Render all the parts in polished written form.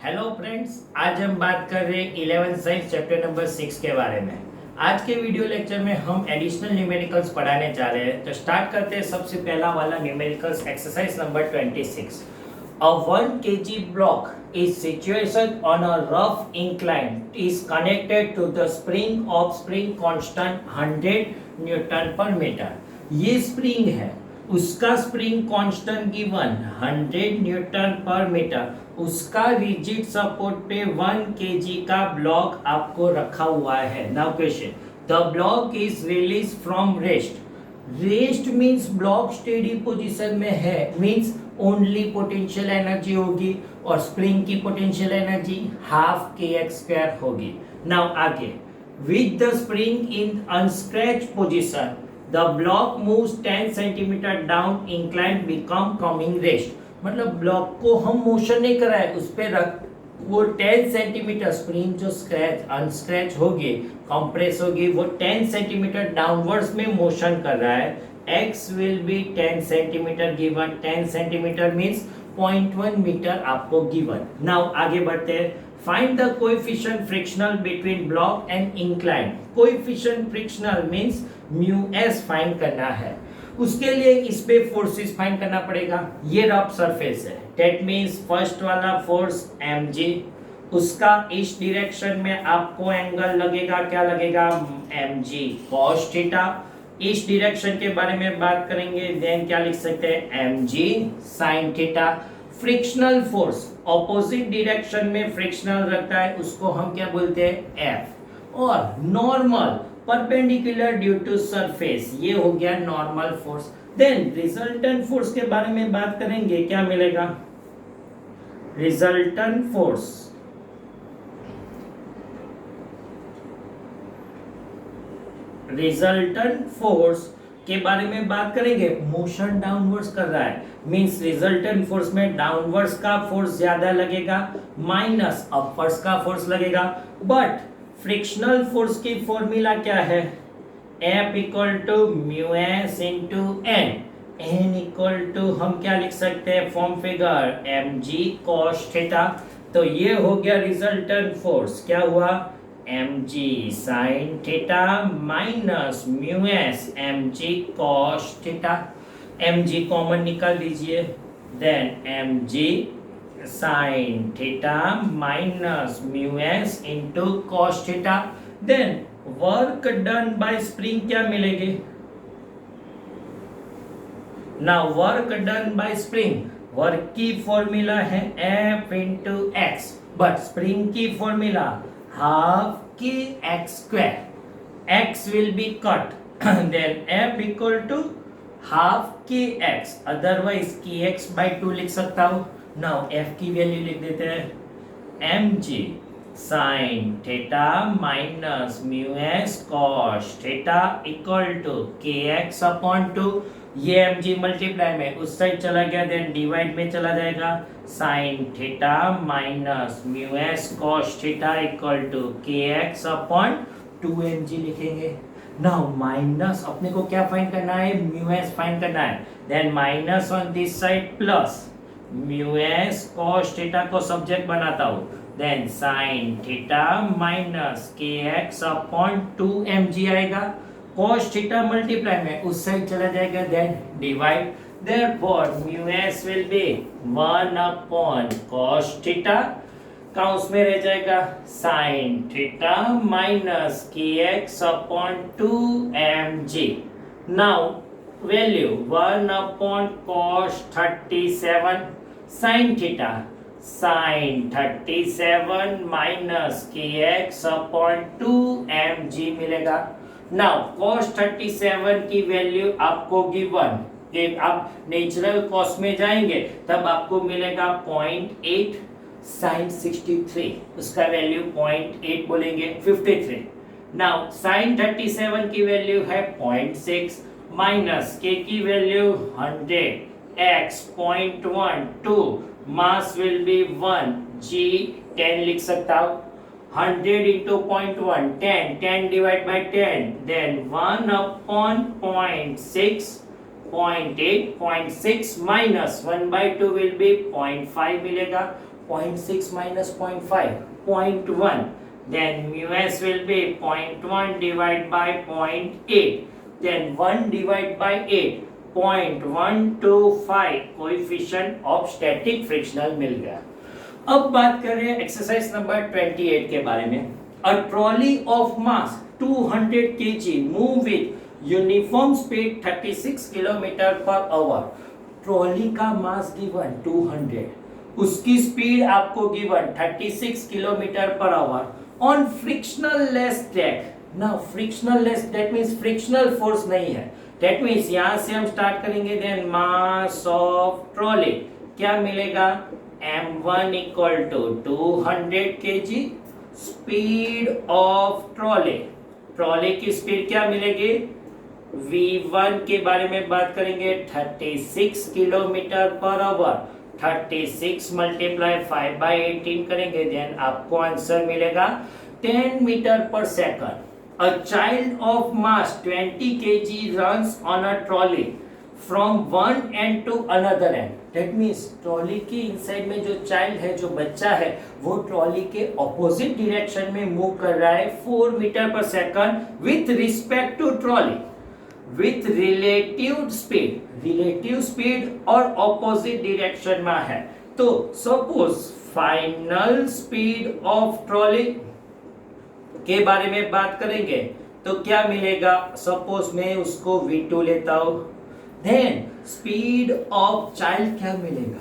Hello friends, आज हम बात कर रहे हैं 11th साइंस चैप्टर नंबर 6 के बारे में। आज के वीडियो लेक्चर में हम एडिशनल न्यूमेरिकल्स पढ़ाने जा रहे हैं। तो स्टार्ट करते हैं सबसे पहला वाला numericals exercise number 26। A 1 kg block is situated on a rough incline is connected to the spring constant 100 Newton पर मीटर। ये स्प्रिंग है, उसका स्प्रिंग कांस्टेंट गिवन 100 न्यूटन पर मीटर, उसका रिजिड सपोर्ट पे 1 केजी का ब्लॉक आपको रखा हुआ है। Now question, the block is release from rest. Rest means block steady position में है, मींस ओनली पोटेंशियल एनर्जी होगी और स्प्रिंग की पोटेंशियल एनर्जी हाफ kx² होगी। नाउ आगे, with the spring in unscratched position the block moves 10 centimeter down inclined become coming rest। मतलब block को हम मोशन नहीं कराए, उस पे रख वो 10 सेंटीमीटर स्प्रिंग जो स्क्रैच अनस्क्रैच होगी, कंप्रेस होगी, वो 10 सेंटीमीटर डाउनवर्ड्स में मोशन कर रहा है। x will be 10 centimetre given, 10 centimetre means 0.1 metre आपको गिवन। नाउ आगे बढ़ते हैं। Find the coefficient frictional between block and incline। coefficient frictional means mu s find करना है। उसके लिए इस पे फोर्सेस फाइंड करना पड़ेगा। ये रफ सरफेस है, दैट मींस फर्स्ट वाला फोर्स mg, उसका इस डायरेक्शन में आपको एंगल लगेगा, क्या लगेगा, mg cos थीटा। इस डायरेक्शन के बारे में बात करेंगे, देन क्या लिख सकते हैं, mg sin theta. Frictional force opposite direction में फ्रिक्शनल रखता है, उसको हम क्या बोलते हैं, F। और normal perpendicular due to surface, ये हो गया normal force. Then resultant force के बारे में बात करेंगे, क्या मिलेगा, रिजल्टेंट फोर्स के बारे में बात करेंगे। मोशन डाउनवर्ड्स कर रहा है, मींस रिजल्टेंट फोर्स में डाउनवर्ड्स का फोर्स ज्यादा लगेगा माइनस अपवर्ड्स का फोर्स लगेगा। बट फ्रिक्शनल फोर्स की फॉर्मूला क्या है, F equal to mu s into N. N equal to हम क्या लिख सकते हैं, form figure mg cos theta. तो ये हो गया रिजल्टेंट फोर्स, क्या हुआ, mg sin theta minus mu s mg cos theta. mg common निकाल दीजिए, then mg sin theta minus mu s into cos theta. Then work done by spring क्या मिलेगी, now work done by spring, work की formula है F into x, but spring की formula half kx²। x will be cut then F equal to half kx, otherwise kx by 2 लिख सकता हूँ। now F की value लिख देते हैं mg sin theta minus mu s cos theta equal to kx upon 2। ये mg multiply में उस साइड चला गया, देन डिवाइड में चला जाएगा, sin theta minus mu s cos theta equal to kx upon 2mg लिखेंगे। नाउ माइनस अपने को क्या फाइंड करना है, म्यू एस फाइंड करना है, then minus on this side plus mu s cos theta को सब्जेक्ट बनाता हूँ, then sin theta minus kx upon 2mg आएगा। cos थीटा मल्टीप्लाई में उस साइड चला जाएगा, then divide, therefore mu s will be 1 upon cos theta, काउंस में रह जाएगा sin theta minus kx upon 2mg। Now value 1 upon cos 37 sin theta, sin 37 minus kx upon 2mg मिलेगा। Now cos 37 की वैल्यू आपको given, आप natural cos में जाएंगे तब आपको मिलेगा 0.8, sin 63 उसका वैल्यू 0.8 बोलेंगे 53। नाउ sin 37 की वैल्यू है 0.6 माइनस k की value 100, x 0.12, mass will be 1, g 10 लिख सकता हूँ, 100 into 0.1 10, 10 divided by 10, then 1 upon 0.6, 0.8, 0.6 minus 1 by 2 will be 0.5 मिलेगा। 0.6 minus 0.5, 0.1. Then mu s will be 0.1 divided by 0.8. Then 1 divided by 8, 0.125 coefficient of static frictional मिल गया। अब बात कर रहे हैं एक्सरसाइज नंबर 28 के बारे में। A trolley of mass 200 kg move with uniform speed 36 kilometre per hour. Trolley का मास गिवन 200, उसकी स्पीड आपको given 36 kilometre per hour on frictional less track. ना frictional less that means frictional force नहीं है, that means यहां से हम start करेंगे। देन मास ऑफ ट्रॉली क्या मिलेगा, m1 equal to 200 kg, speed of trolley, trolley की स्पीड क्या मिलेगी, v1 के बारे में बात करेंगे 36 किलोमीटर पर आवर। 36 मल्टीप्लाई 5/18 करेंगे, देन आपको आंसर मिलेगा 10 मीटर पर second. A child of mass 20 kg runs on a trolley from one end to another end. That means trolley की इनसाइड में जो चाइल्ड है, जो बच्चा है, वो ट्रॉली के ऑपोजिट डायरेक्शन में मूव कर रहा है 4 मीटर पर second with respect to trolley with relative speed और ऑपोजिट डायरेक्शन में है। तो suppose final speed of trolley के बारे में बात करेंगे तो क्या मिलेगा, सपोज मैं उसको v2 लेता हूं, देन स्पीड ऑफ चाइल्ड क्या मिलेगा,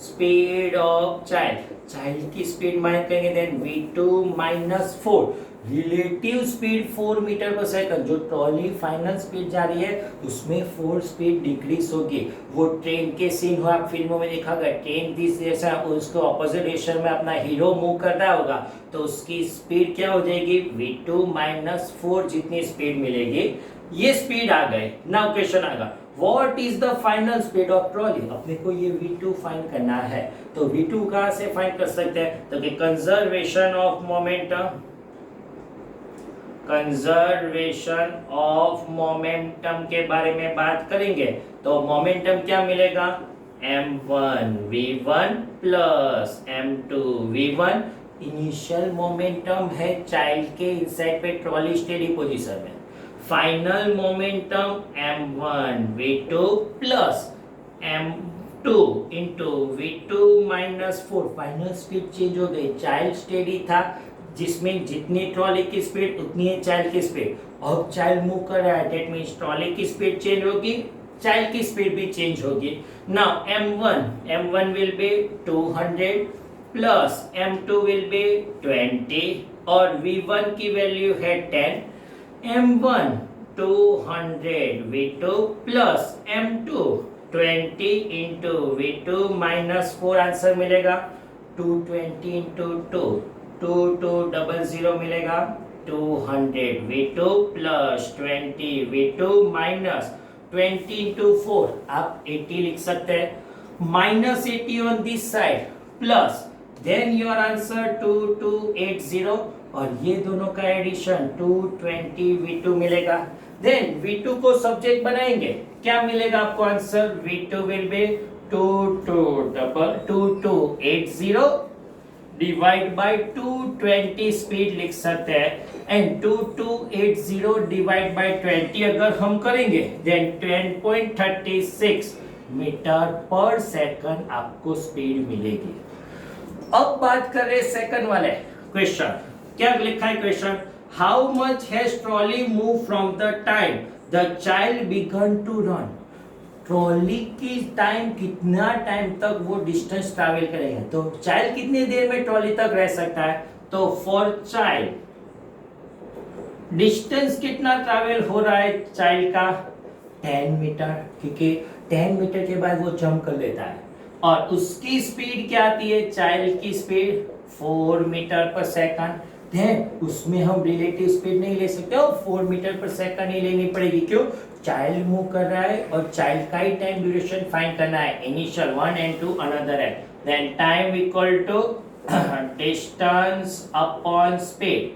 स्पीड ऑफ चाइल्ड की स्पीड माइनस करेंगे, then v2 minus 4, relative speed 4 metre पर सेकंड। जो ट्रॉली फाइनल स्पीड जा रही है उसमें 4 स्पीड डिक्रीज होगी। वो ट्रेन के सीन हो, आप फिल्मों में देखा गया, ट्रेन दिस जैसा उसको ऑपोजिट डायरेक्शन में अपना हीरो मूव कर रहा होगा तो उसकी स्पीड क्या हो जाएगी, v2 माइनस 4 जितनी स्पीड मिलेगी। ये स्पीड आ गए। नाउ क्वेश्चन आएगा, what is the final speed of trolley. अपने को ये v2 फाइंड करना है, तो v2 कहां से फाइंड कर सकते हैं, तो कंजर्वेशन ऑफ मोमेंटम के बारे में बात करेंगे तो मोमेंटम क्या मिलेगा, m1 v1 plus m2 v1। Initial momentum है चाइल्ड के इनसाइड पे ट्रॉली स्टेडी पोजीशन में। Final momentum m1 v2 plus m2 into v2 minus 4। Final speed change हो गई, चाइल्ड स्टेडी था जिसमें जितनी ट्रॉली की स्पीड उतनी है चाइल्ड की स्पीड। अब चाइल्ड मूव कर रहा है, दैट मींस ट्रॉली की स्पीड चेंज होगी, चाइल्ड की स्पीड भी चेंज होगी। Now m1 will be 200 plus m2 will be 20 और v1 की वैल्यू है 10। m1 200 v2 plus m2 20 into v2 minus 4 answer मिलेगा 220 इंटू 2200 मिलेगा 200 v2 plus 20 v2 minus 20 into 4 आप 80 लिख सकते हैं, minus 80 on this side plus then your answer 2280 और ये दोनों का एडिशन 220 v2 मिलेगा। देन v2 को सब्जेक्ट बनाएंगे, क्या मिलेगा आपको answer, v2 will be 2280 divide by 220 speed लिख सकते हैं एंड 2280 डिवाइड बाय 20 अगर हम करेंगे देन 10.36 मीटर पर सेकंड आपको स्पीड मिलेगी। अब बात कर रहे सेकंड वाले क्वेश्चन, क्या लिखा है question, how much has trolley move from the time the child began to run. Trolley की टाइम कितना टाइम तक वो डिस्टेंस ट्रैवल करेगा, तो चाइल्ड कितनी देर में ट्रॉली तक रह सकता है, तो फॉर चाइल्ड डिस्टेंस कितना ट्रैवल हो रहा है चाइल्ड का 10 मीटर, क्योंकि 10 मीटर के बाद वो जंप कर लेता है और उसकी स्पीड क्या आती है, चाइल्ड की स्पीड 4 मीटर पर सेकंड। देन उसमें हम रिलेटिव स्पीड नहीं ले सकते और 4 मीटर पर सेकंड ही लेनी पड़ेगी, क्यों, चाइल्ड मूव कर रहा है और चाइल्ड का ही टाइम ड्यूरेशन फाइंड करना है, इनिशियल 1 एंड 2 अनदर है। Then time equal to distance upon speed,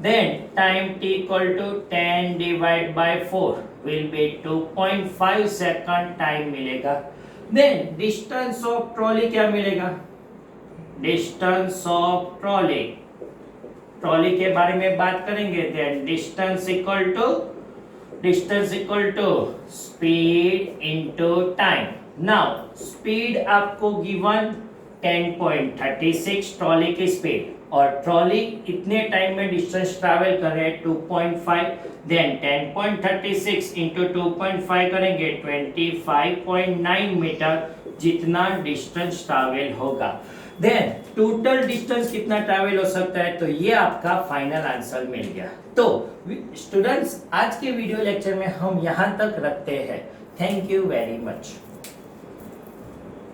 then time t equal to 10 divide by 4 will be 2.5 second time मिलेगा। देन डिस्टेंस ऑफ ट्रॉली क्या मिलेगा, डिस्टेंस ऑफ ट्रॉली, ट्रॉली के बारे में बात करेंगे। Then distance equal to speed into time. Now speed आपको given 10.36 trolley की स्पीड, और ट्रॉली इतने टाइम में डिस्टेंस ट्रैवल कर रहे 2.5, देन 10.36 इंटू 2.5 करेंगे 25.9 मीटर जितना डिस्टेंस ट्रैवल होगा। देन टोटल डिस्टेंस कितना ट्रैवल हो सकता है, तो ये आपका फाइनल आंसर मिल गया। तो स्टूडेंट्स, आज के वीडियो लेक्चर में हम यहाँ तक रखते हैं। Thank you very much.